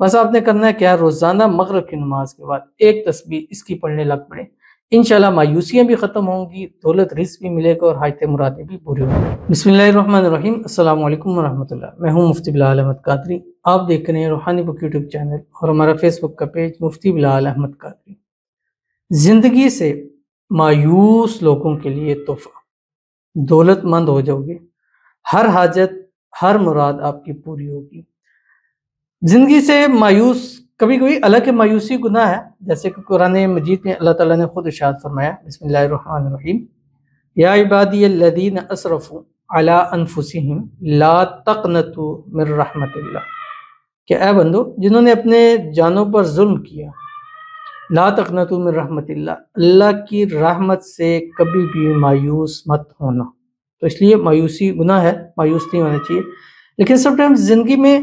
بس آپ نے کرنا ہے کیا، روزانہ مغرب کی نماز کے بعد ایک تسبیح اس کی پڑھنے لگ پڑیں، انشاءاللہ مایوسیاں بھی ختم ہوں گی، دولت رزق بھی ملے گا اور حاجت مرادیں بھی پوری ہوں گی۔ بسم اللہ الرحمن الرحیم۔ السلام علیکم ورحمۃ اللہ۔ میں ہوں مفتی بلال احمد قادری، آپ دیکھ رہے ہیں روحانی بک یوٹیوب چینل اور ہمارا فیس بک کا پیج مفتی بلال احمد قادری۔ زندگی سے مایوس لوگوں کے لیے تحفہ، دولت مند ہو جاؤ گے، ہر حاجت ہر مراد آپ کی پوری ہوگی۔ زندگی سے مایوس، کبھی کبھی الگ مایوسی گناہ ہے، جیسے کہ قرآن مجید میں اللہ تعالیٰ نے خود ارشاد فرمایا، بسم اللہ الرحمن الرحیم، یا عبادی الذین اسرفوا علی انفسہم لا تقنطوا من رحمت اللہ، کہ اے بندو جنہوں نے اپنے جانوں پر ظلم کیا، لا تقنطوا من رحمت اللہ، اللہ کی رحمت سے کبھی بھی مایوس مت ہونا۔ تو اس لیے مایوسی گناہ ہے، مایوس نہیں ہونا چاہیے۔ لیکن سم ٹائمز زندگی میں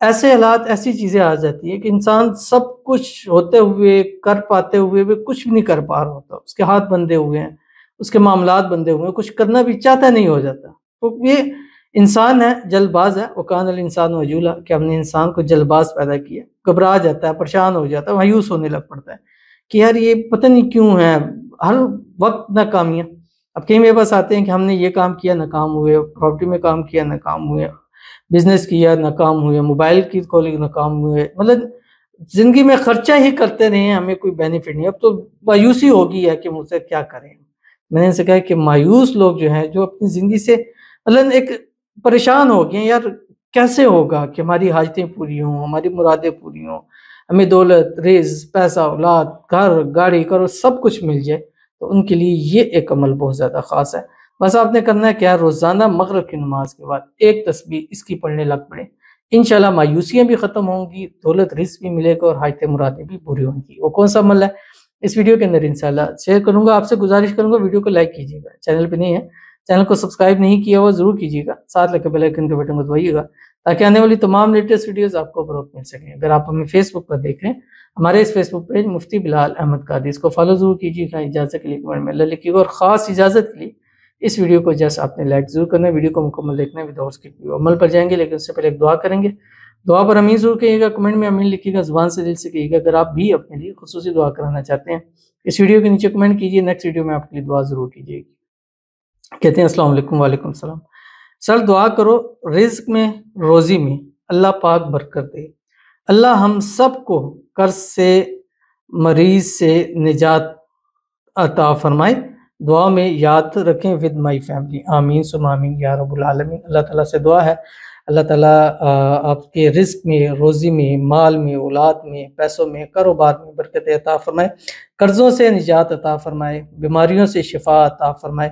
ایسے حالات، ایسی چیزیں آ جاتی ہیں کہ انسان سب کچھ ہوتے ہوئے، کر پاتے ہوئے بھی کچھ بھی نہیں کر پا رہا ہوتا، اس کے ہاتھ بندھے ہوئے ہیں، اس کے معاملات بندھے ہوئے ہیں، کچھ کرنا بھی چاہتا نہیں ہو جاتا۔ تو یہ انسان ہے، جلد باز ہے، وَكَانَ الْإِنسَانُ عَجُولًا، کہ ہم نے انسان کو جلد باز پیدا کیا، گھبرا جاتا ہے، پریشان ہو جاتا ہے، مایوس ہونے لگ پڑتا ہے کہ یار یہ پتہ نہیں کیوں ہے، ہر وقت ناکامیاں۔ اب کہیں میرے پاس آتے ہیں کہ ہم نے یہ کام کیا ناکام ہوئے، پراپرٹی میں کام کیا ناکام ہوئے، بزنس کیا ناکام ہوئے، موبائل کی کالنگ ناکام ہوئے، مطلب زندگی میں خرچہ ہی کرتے رہے ہیں، ہمیں کوئی بینیفٹ نہیں۔ اب تو مایوسی ہوگی ہے کہ مجھ سے کیا کریں۔ میں نے ان سے کہا کہ مایوس لوگ جو ہیں، جو اپنی زندگی سے مطلب ایک پریشان ہو گئے ہیں، یار کیسے ہوگا کہ ہماری حاجتیں پوری ہوں، ہماری مرادیں پوری ہوں، ہمیں دولت، رزق، پیسہ، اولاد، گھر، گاڑی، کرو سب کچھ مل جائے، تو ان کے لیے یہ ایک عمل بہت زیادہ خاص ہے۔ بس آپ نے کرنا ہے کیا، روزانہ مغرب کی نماز کے بعد ایک تسبیح اس کی پڑھنے لگ پڑیں، انشاءاللہ مایوسیاں بھی ختم ہوں گی، دولت رزق بھی ملے گا اور حاجت مرادیں بھی پوری ہوں گی۔ وہ کون سا عمل ہے، اس ویڈیو کے اندر انشاءاللہ شیئر کروں گا۔ آپ سے گزارش کروں گا ویڈیو کو لائک کیجیے گا، چینل پہ نہیں ہے چینل کو سبسکرائب نہیں کیا ہوا ضرور کیجیے گا، ساتھ لگے بیل آئیکن کے بٹن کو دبائیے گا تاکہ آنے والی تمام لیٹسٹ ویڈیوز آپ کو فروغ مل سکیں۔ اگر آپ ہمیں فیس بک پر دیکھ رہے ہیں، ہمارے اس فیس بک پیج مفتی بلال احمد قادری، اس کو فالو ضرور کیجیے گا، اجازت کے لیے کمنٹ میں اللہ لکھیے گا، اور خاص اجازت کے لیے اس ویڈیو کو جیسے آپ نے لائک ضرور کرنا ہے، ویڈیو کو مکمل دیکھنا ہے، وداؤٹ اسکپ عمل پر جائیں گے، لیکن اس سے پہلے ایک دعا کریں گے۔ دعا پر امین ضرور کہیے گا، کمنٹ میں امین لکھیے گا، زبان سے دل سے کہیے گا۔ اگر آپ بھی اپنے لیے خصوصی دعا کرانا چاہتے ہیں، اس ویڈیو کے نیچے کمنٹ کیجیے، نیکسٹ ویڈیو میں آپ کے لیے دعا ضرور کیجیے گی۔ کہتے ہیں السلام علیکم، وعلیکم السلام۔ سر دعا کرو رزق میں، روزی میں اللہ پاک برکت دے، اللہ ہم سب کو قرض سے، مریض سے نجات عطا فرمائے، دعا میں یاد رکھیں ود مائی فیملی، آمین ثم آمین یا رب العالمین۔ اللہ تعالیٰ سے دعا ہے اللہ تعالیٰ آپ کے رزق میں، روزی میں، مال میں، اولاد میں، پیسوں میں، کاروبار میں برکت عطا فرمائے، قرضوں سے نجات عطا فرمائے، بیماریوں سے شفا عطا فرمائے،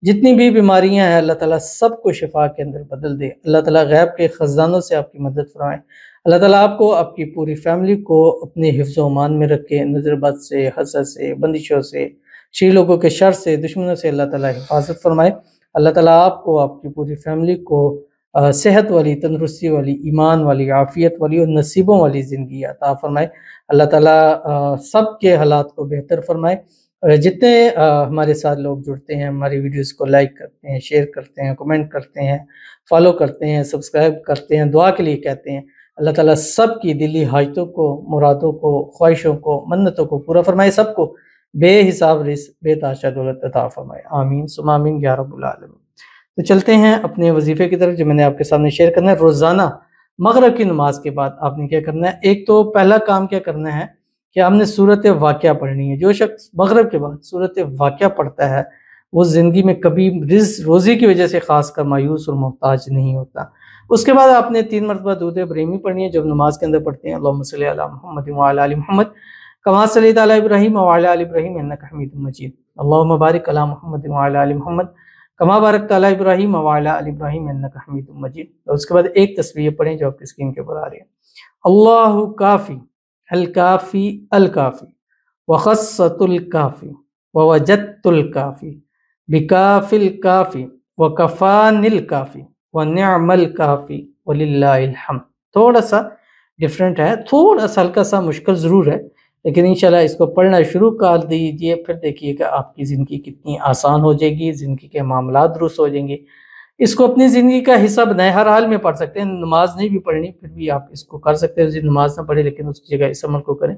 جتنی بھی بیماریاں ہیں اللہ تعالیٰ سب کو شفا کے اندر بدل دے، اللہ تعالیٰ غیب کے خزانوں سے آپ کی مدد فرمائے، اللہ تعالیٰ آپ کو، آپ کی پوری فیملی کو اپنے حفظ و امان میں رکھے، نظر بد سے، حسد سے، بندشوں سے، شی لوگوں کے شر سے، دشمنوں سے اللہ تعالیٰ حفاظت فرمائے، اللہ تعالیٰ آپ کو، آپ کی پوری فیملی کو صحت والی، تندرستی والی، ایمان والی، عافیت والی اور نصیبوں والی زندگی عطا فرمائے، اللہ تعالیٰ سب کے حالات کو بہتر فرمائے۔ جتنے ہمارے ساتھ لوگ جڑتے ہیں، ہماری ویڈیوز کو لائک کرتے ہیں، شیئر کرتے ہیں، کمنٹ کرتے ہیں، فالو کرتے ہیں، سبسکرائب کرتے ہیں، دعا کے لیے کہتے ہیں، اللہ تعالیٰ سب کی دلی حاجتوں کو، مرادوں کو، خواہشوں کو، منتوں کو پورا فرمائے، سب کو بے حساب رزق، بے تحاشا دولت عطا فرمائے، آمین ثم آمین یا رب العالمین۔ تو چلتے ہیں اپنے وظیفے کی طرف جو میں نے آپ کے سامنے شیئر کرنا ہے۔ روزانہ مغرب کی نماز کے بعد آپ نے کیا کرنا ہے، ایک تو پہلا کام کیا کرنا ہے کہ آپ نے صورت واقعہ پڑھنی ہے۔ جو شخص مغرب کے بعد صورت واقعہ پڑھتا ہے وہ زندگی میں کبھی رزق روزی کی وجہ سے خاص کر مایوس اور محتاج نہیں ہوتا۔ اس کے بعد آپ نے 3 مرتبہ درود ابراہیمی پڑھنی ہے، جب نماز کے اندر پڑھتے ہیں، اللہم صلی علی محمد وعلی آل محمد کما صلیت علی ابراہیم وعلی آل ابراہیم انک حمید مجید، اللہم بارک علی محمد وعلی آل محمد کما بارکت علی ابراہیم وعلی آل ابراہیم انک حمید مجید۔ اور اس کے بعد ایک تسبیح پڑھیں جو آپ کی اسکرین کے اوپر آ رہی ہے، اللہ کافی الکافی الکافی وخصت الکافی ووجدت الکافی بکافی الکافی وکفان الکافی ونعم الکافی وللہ الحمد۔ تھوڑا سا ڈیفرنٹ ہے، تھوڑا سا ہلکا سا مشکل ضرور ہے، لیکن انشاءاللہ اس کو پڑھنا شروع کر دیجئے، پھر دیکھیے کہ آپ کی زندگی کتنی آسان ہو جائے گی، زندگی کے معاملات درست ہو جائیں گے۔ اس کو اپنی زندگی کا حصہ بنائیں، ہر حال میں پڑھ سکتے ہیں، نماز نہیں بھی پڑھنی پھر بھی آپ اس کو کر سکتے ہیں، نماز نہ پڑھے لیکن اس کی جگہ اس عمل کو کریں،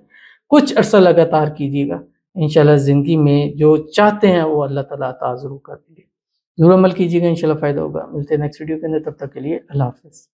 کچھ عرصہ لگاتار کیجیے گا، انشاءاللہ زندگی میں جو چاہتے ہیں وہ اللہ تعالیٰ عطا ضرور کر دیں گے۔ ضرور عمل کیجیے گا، انشاءاللہ فائدہ ہوگا۔ ملتے ہیں نیکسٹ ویڈیو کے اندر، تب تک کے لیے اللہ حافظ۔